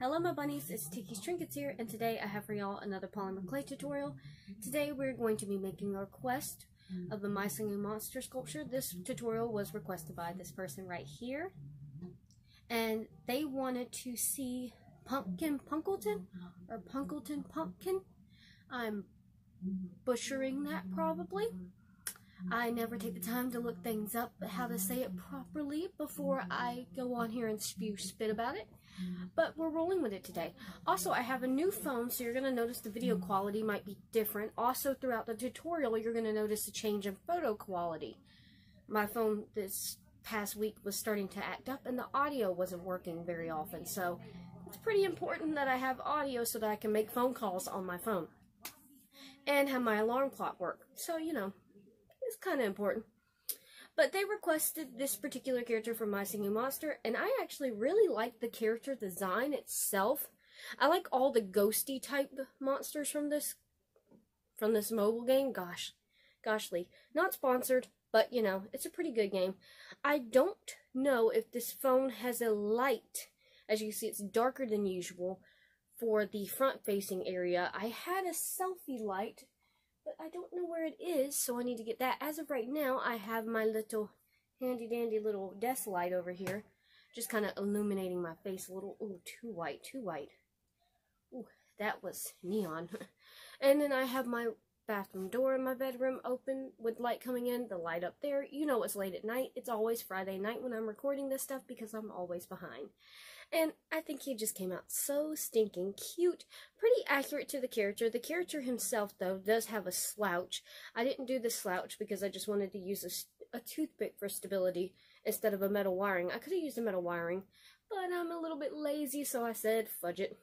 Hello my bunnies, it's Tiki's Trinkets here, and today I have for y'all another polymer clay tutorial. Today we're going to be making a request of the My Singing Monster sculpture. This tutorial was requested by this person right here, and they wanted to see Pumpkin Punkleton, or Punkleton Pumpkin. I'm butchering that probably. I never take the time to look things up, how to say it properly before I go on here and spit about it. But we're rolling with it today. Also, I have a new phone, so you're going to notice the video quality might be different. Also, throughout the tutorial, you're going to notice a change in photo quality. My phone this past week was starting to act up, and the audio wasn't working very often. So, it's pretty important that I have audio so that I can make phone calls on my phone. And have my alarm clock work. So, you know, it's kind of important. But they requested this particular character from My Singing Monster, and I actually really like the character design itself. I like all the ghosty type monsters from this mobile game. Goshly. Not sponsored, but you know, it's a pretty good game. I don't know if this phone has a light. As you can see, it's darker than usual for the front-facing area. I had a selfie light, but I don't know where it is, so I need to get that. As of right now, I have my little handy-dandy little desk light over here, just kind of illuminating my face a little. Ooh, too white, too white. Ooh, that was neon. And then I have my bathroom door in my bedroom open with light coming in, the light up there. You know it's late at night. It's always Friday night when I'm recording this stuff because I'm always behind. And I think he just came out so stinking cute. Pretty accurate to the character. The character himself, though, does have a slouch. I didn't do the slouch because I just wanted to use a toothpick for stability instead of a metal wiring. I could have used a metal wiring, but I'm a little bit lazy, so I said, fudge it.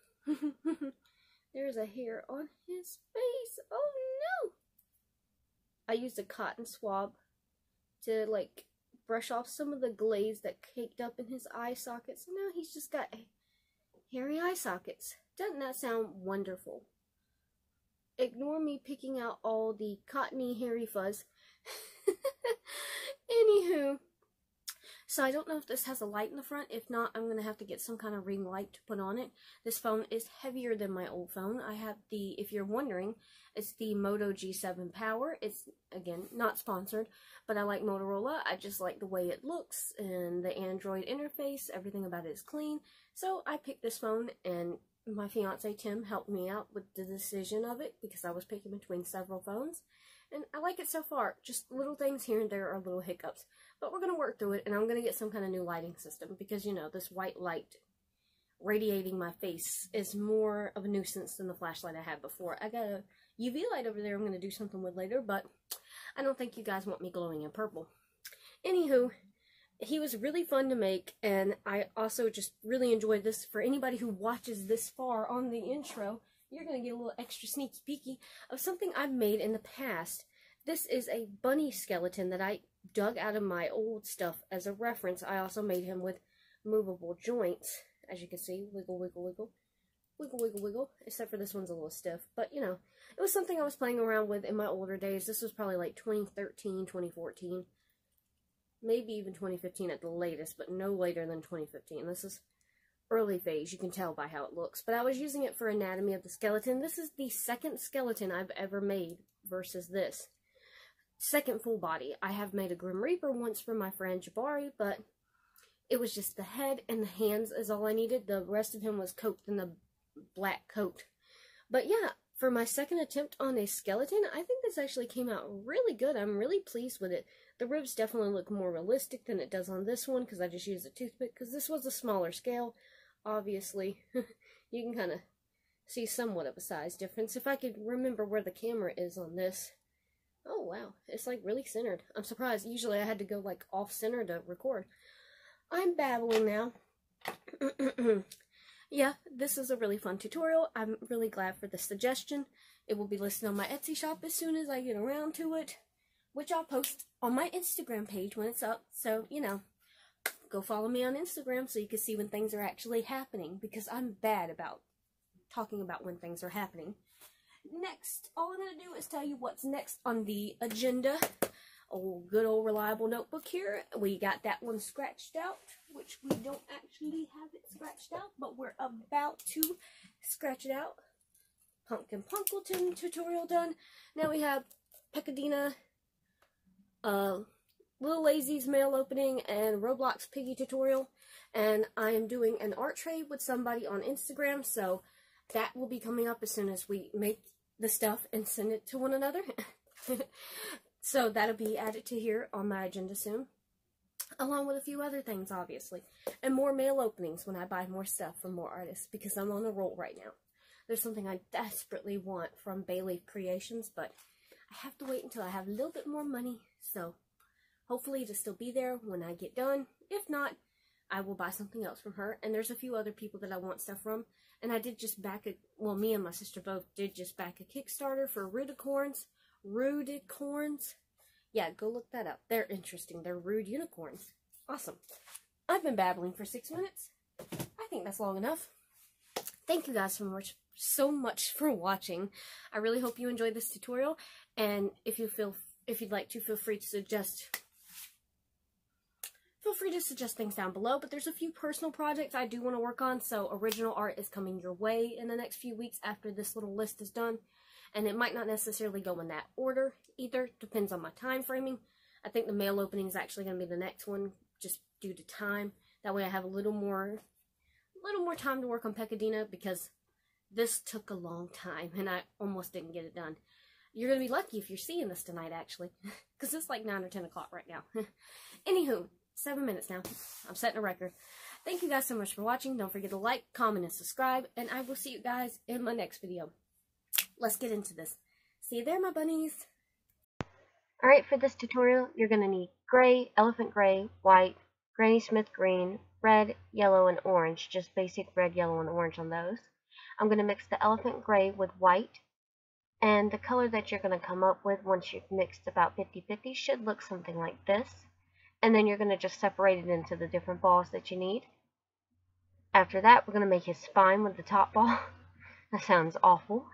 There's a hair on his face. Oh, no! I used a cotton swab to, like, brush off some of the glaze that caked up in his eye sockets. So now he's just got hairy eye sockets. Doesn't that sound wonderful? Ignore me picking out all the cottony hairy fuzz. Anywho, so I don't know if this has a light in the front. If not, I'm going to have to get some kind of ring light to put on it. This phone is heavier than my old phone. I have the, if you're wondering, it's the Moto G7 Power. It's, again, not sponsored, but I like Motorola. I just like the way it looks and the Android interface. Everything about it is clean. So I picked this phone, and my fiance Tim helped me out with the decision of it because I was picking between several phones. And I like it so far. Just little things here and there are little hiccups. But we're going to work through it, and I'm going to get some kind of new lighting system because, you know, this white light radiating my face is more of a nuisance than the flashlight I had before. I got a UV light over there I'm going to do something with later, but I don't think you guys want me glowing in purple. Anywho, he was really fun to make, and I also just really enjoyed this. For anybody who watches this far on the intro, you're going to get a little extra sneaky peeky of something I've made in the past. This is a bunny skeleton that I dug out of my old stuff as a reference. I also made him with movable joints, as you can see. Wiggle, wiggle, wiggle. Wiggle, wiggle, wiggle. Except for this one's a little stiff. But, you know, it was something I was playing around with in my older days. This was probably like 2013, 2014. Maybe even 2015 at the latest, but no later than 2015. This is early phase, you can tell by how it looks. But I was using it for Anatomy of the Skeleton. This is the second skeleton I've ever made versus this. Second full body. I have made a Grim Reaper once for my friend Jabari, but it was just the head and the hands is all I needed. The rest of him was coated in the black coat. But yeah, for my second attempt on a skeleton, I think this actually came out really good. I'm really pleased with it. The ribs definitely look more realistic than it does on this one because I just used a toothpick because this was a smaller scale. Obviously, you can kind of see somewhat of a size difference. If I could remember where the camera is on this. Oh, wow. It's like really centered. I'm surprised. Usually I had to go like off-center to record. I'm babbling now. Yeah, this is a really fun tutorial. I'm really glad for the suggestion. It will be listed on my Etsy shop as soon as I get around to it, which I'll post on my Instagram page when it's up. So, you know, go follow me on Instagram so you can see when things are actually happening, because I'm bad about talking about when things are happening. Next, all I'm going to do is tell you what's next on the agenda. good old reliable notebook here. We got that one scratched out, which we don't actually have it scratched out, but we're about to scratch it out. Pumpkin Punkleton tutorial done. Now we have Peccadina, Little Lazy's mail opening, and Roblox Piggy tutorial. And I am doing an art trade with somebody on Instagram, so that will be coming up as soon as we make the stuff and send it to one another. So that'll be added to here on my agenda soon, along with a few other things, obviously. And more mail openings when I buy more stuff from more artists, because I'm on a roll right now. There's something I desperately want from Bayleaf Creations, but I have to wait until I have a little bit more money, so hopefully it'll still be there when I get done. If not, I will buy something else from her. And there's a few other people that I want stuff from. And I did just back well, me and my sister both did just back a Kickstarter for Rudicorns. Rudicorns? Yeah, go look that up. They're interesting. They're rude unicorns. Awesome. I've been babbling for 6 minutes. I think that's long enough. Thank you guys so much for watching. I really hope you enjoyed this tutorial. And if you'd like to, feel free to suggest things down below. But there's a few personal projects I do want to work on, so original art is coming your way in the next few weeks after this little list is done. And it might not necessarily go in that order either. Depends on my time framing. I think the mail opening is actually going to be the next one, just due to time. That way I have a little more time to work on Peccadina, because this took a long time and I almost didn't get it done. You're going to be lucky if you're seeing this tonight, actually, because it's like 9 or 10 o'clock right now. Anywho, 7 minutes now. I'm setting a record. Thank you guys so much for watching. Don't forget to like, comment, and subscribe, and I will see you guys in my next video. Let's get into this. See you there, my bunnies. Alright, for this tutorial, you're going to need gray, elephant gray, white, Granny Smith green, red, yellow, and orange. Just basic red, yellow, and orange on those. I'm going to mix the elephant gray with white. And the color that you're going to come up with once you've mixed about 50-50 should look something like this. And then you're going to just separate it into the different balls that you need. After that, we're going to make his spine with the top ball. That sounds awful.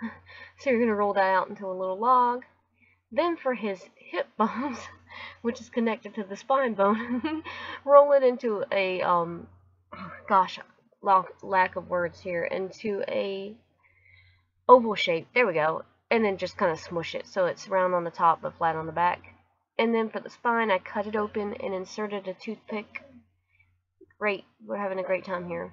So you're going to roll that out into a little log. Then for his hip bones, which is connected to the spine bone, roll it into a, gosh, lack of words here, into a oval shape. There we go. And then just kind of smush it so it's round on the top but flat on the back. And then for the spine, I cut it open and inserted a toothpick. Great, we're having a great time here.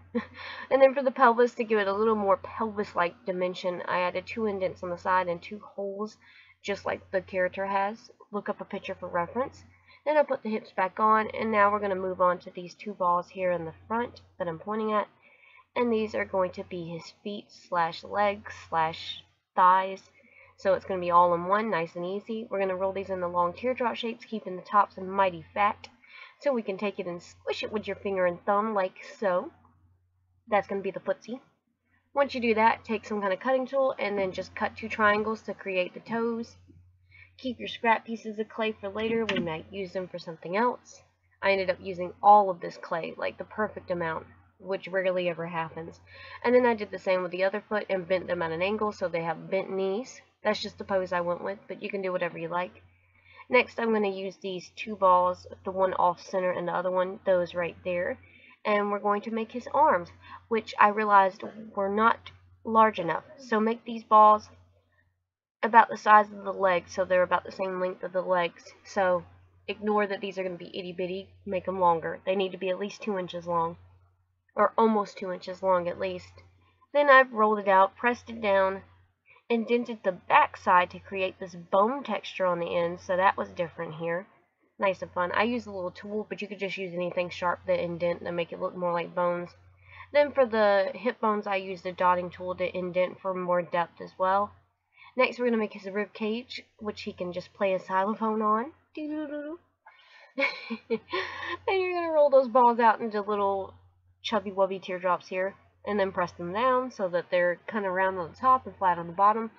And then for the pelvis, to give it a little more pelvis-like dimension, I added 2 indents on the side and 2 holes, just like the character has. Look up a picture for reference. Then I put the hips back on, and now we're going to move on to these 2 balls here in the front that I'm pointing at. And these are going to be his feet / legs / thighs. So it's going to be all in one, nice and easy. We're going to roll these in the long teardrop shapes, keeping the tops mighty fat. So we can take it and squish it with your finger and thumb like so. That's going to be the footsie. Once you do that, take some kind of cutting tool and then just cut 2 triangles to create the toes. Keep your scrap pieces of clay for later. We might use them for something else. I ended up using all of this clay, like the perfect amount, which rarely ever happens. And then I did the same with the other foot and bent them at an angle so they have bent knees. That's just the pose I went with, but you can do whatever you like. Next, I'm going to use these 2 balls, the one off center and the other one, those right there. And we're going to make his arms, which I realized were not large enough. So make these balls about the size of the legs, so they're about the same length of the legs. So ignore that these are going to be itty bitty, make them longer. They need to be at least 2 inches long, or almost 2 inches long at least. Then I've rolled it out, pressed it down, indented the back side to create this bone texture on the end, so that was different here. Nice and fun. I used a little tool, but you could just use anything sharp that indent to make it look more like bones. Then for the hip bones, I used a dotting tool to indent for more depth as well. Next, we're going to make his rib cage, which he can just play a xylophone on. And you're going to roll those balls out into little chubby wubby teardrops here. And then press them down so that they're kind of round on the top and flat on the bottom.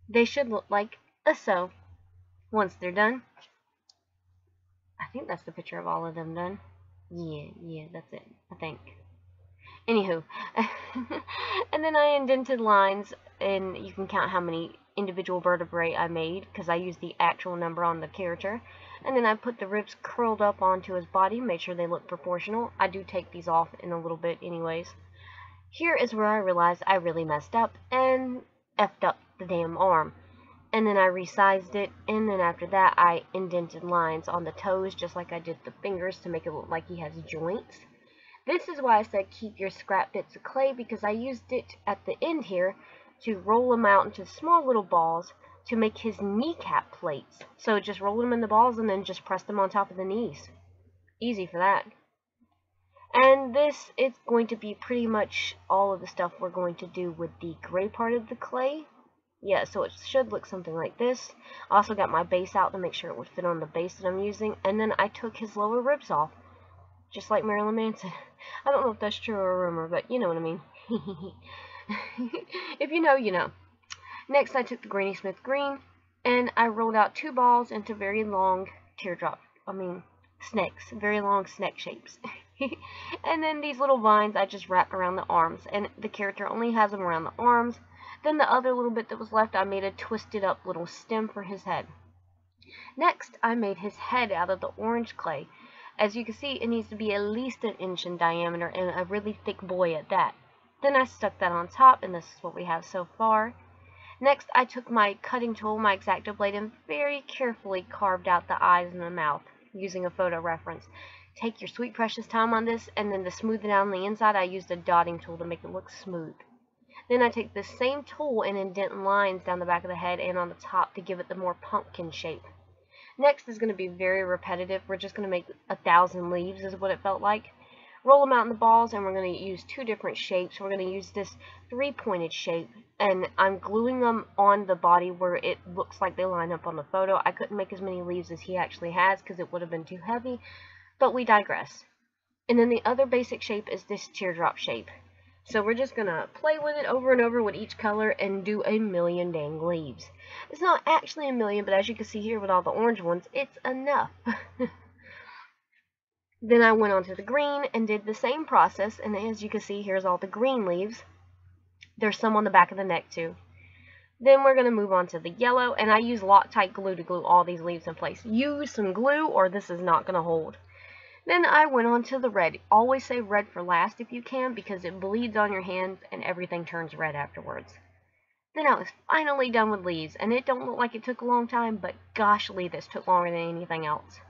They should look like so. Once they're done, I think that's the picture of all of them done. Yeah, that's it, I think. Anywho, and then I indented lines, and you can count how many individual vertebrae I made, because I used the actual number on the character. And then I put the ribs curled up onto his body, made sure they look proportional. I do take these off in a little bit anyways. Here is where I realized I really messed up and effed up the damn arm. And then I resized it, and then after that I indented lines on the toes just like I did the fingers to make it look like he has joints. This is why I said keep your scrap bits of clay, because I used it at the end here to roll them out into small little balls to make his kneecap plates. So just roll them in the balls and then just press them on top of the knees. Easy for that. And this is going to be pretty much all of the stuff we're going to do with the gray part of the clay. Yeah, so it should look something like this. I also got my base out to make sure it would fit on the base that I'm using. And then I took his lower ribs off, just like Marilyn Manson. I don't know if that's true or a rumor, but you know what I mean. If you know, you know. Next, I took the Granny Smith green, and I rolled out 2 balls into very long snakes, very long snake shapes. And then these little vines I just wrapped around the arms, and the character only has them around the arms. Then the other little bit that was left, I made a twisted up little stem for his head. Next, I made his head out of the orange clay. As you can see, it needs to be at least 1 inch in diameter, and a really thick boy at that. Then I stuck that on top, and this is what we have so far. Next, I took my cutting tool, my X-Acto blade, and very carefully carved out the eyes and the mouth using a photo reference. Take your sweet precious time on this, and then to smooth it out on the inside, I used a dotting tool to make it look smooth. Then I take this same tool and indent lines down the back of the head and on the top to give it the more pumpkin shape. Next is going to be very repetitive. We're just going to make 1,000 leaves is what it felt like. Roll them out in the balls, and we're going to use 2 different shapes. We're going to use this 3-pointed shape, and I'm gluing them on the body where it looks like they line up on the photo. I couldn't make as many leaves as he actually has because it would have been too heavy, but we digress. And then the other basic shape is this teardrop shape. So we're just going to play with it over and over with each color and do 1,000,000 dang leaves. It's not actually 1,000,000, but as you can see here with all the orange ones, it's enough. Then I went on to the green and did the same process, and as you can see, here's all the green leaves. There's some on the back of the neck too. Then we're going to move on to the yellow, and I use Loctite glue to glue all these leaves in place. Use some glue or this is not going to hold. Then I went on to the red. Always save red for last if you can, because it bleeds on your hands and everything turns red afterwards. Then I was finally done with leaves, and it don't look like it took a long time, but gosh, this took longer than anything else.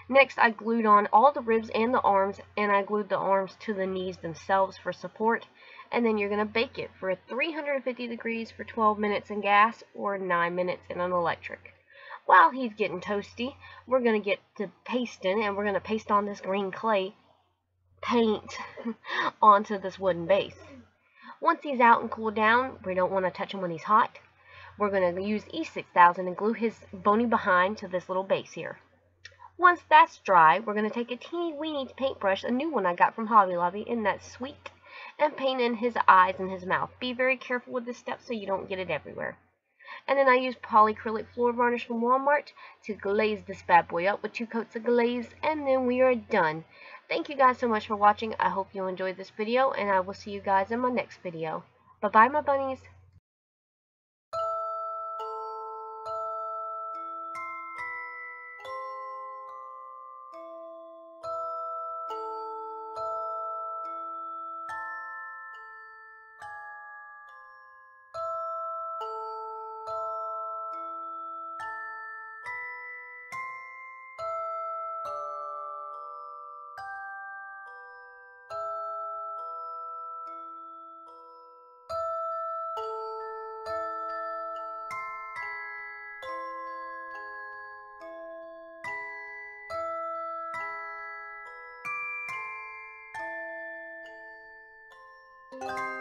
Next, I glued on all the ribs and the arms, and I glued the arms to the knees themselves for support. And then you're going to bake it for 350 degrees for 12 minutes in gas or 9 minutes in an electric. While he's getting toasty, we're going to get to pasting, and we're going to paste on this green clay paint onto this wooden base. Once he's out and cooled down, we don't want to touch him when he's hot. We're going to use E6000 and glue his bony behind to this little base here. Once that's dry, we're going to take a teeny weeny paintbrush, a new one I got from Hobby Lobby, and that's sweet, and paint in his eyes and his mouth. Be very careful with this step so you don't get it everywhere. And then I use polyacrylic floor varnish from Walmart to glaze this bad boy up with 2 coats of glaze, and then we are done. Thank you guys so much for watching. I hope you enjoyed this video, and I will see you guys in my next video. Bye-bye, my bunnies. Bye.